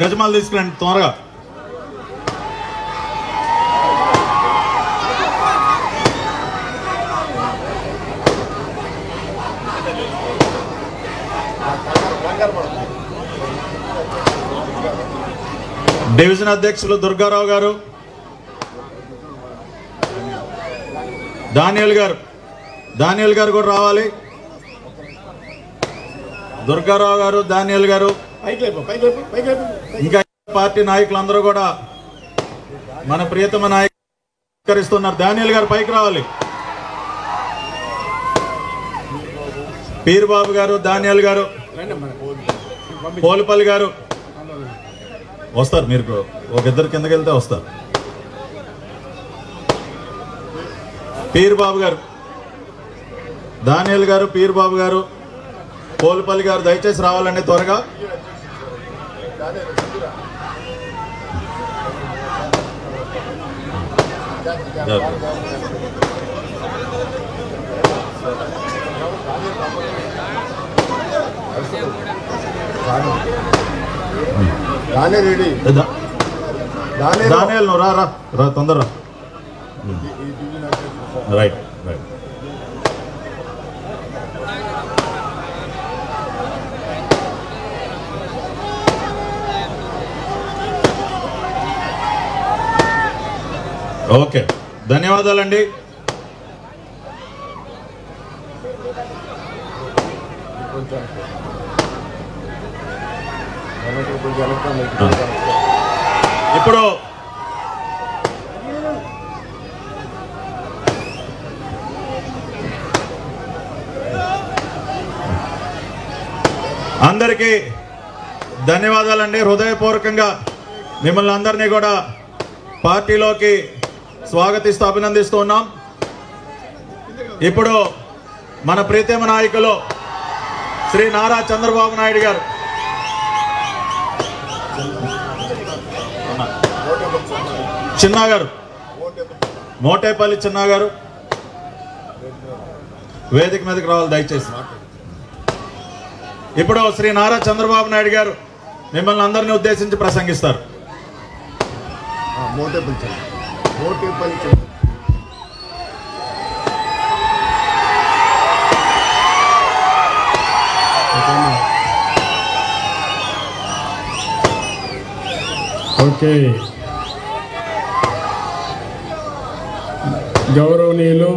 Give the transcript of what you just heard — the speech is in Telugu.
గజమాలు తీసుకురండి త్వరగా. డివిజన్ అధ్యక్షులు దుర్గారావు గారు, దానియల్ గారు కూడా రావాలి. దుర్గారావు గారు, దానియల్ గారు, ఇంకా పార్టీ నాయకులందరూ కూడా మన ప్రియతమ నాయకులు. దానియల్ గారు పైకి రావాలి. పీర్బాబు గారు, దానియల్ గారు, పోలుపల్లి గారు వస్తారు. మీరు ఒక ఇద్దరు కిందకి వెళ్తే వస్తారు. పీర్బాబు గారు, దానియల్ గారు, పీర్బాబు గారు, పోలుపల్లి గారు దయచేసి రావాలండి త్వరగా. దానియల్ నువ్వు రా తొందర. Right right. ఓకే, ధన్యవాదాలండి. ఇప్పుడు అందరికీ ధన్యవాదాలండి. హృదయపూర్వకంగా మిమ్మల్ని అందరినీ కూడా పార్టీలోకి స్వాగతిస్తూ అభినందిస్తూ ఉన్నాం. ఇప్పుడు మన ప్రీతమ నాయకులు శ్రీ నారా చంద్రబాబు నాయుడు గారు, చిన్నా గారు, మోటేపల్లి చిన్నా గారు వేదిక మీదకి రావాలి దయచేసి. ఇప్పుడు శ్రీ నారా చంద్రబాబు నాయుడు గారు మిమ్మల్ని అందరినీ ఉద్దేశించి ప్రసంగిస్తారు. ఓకే, గౌరవనీయులు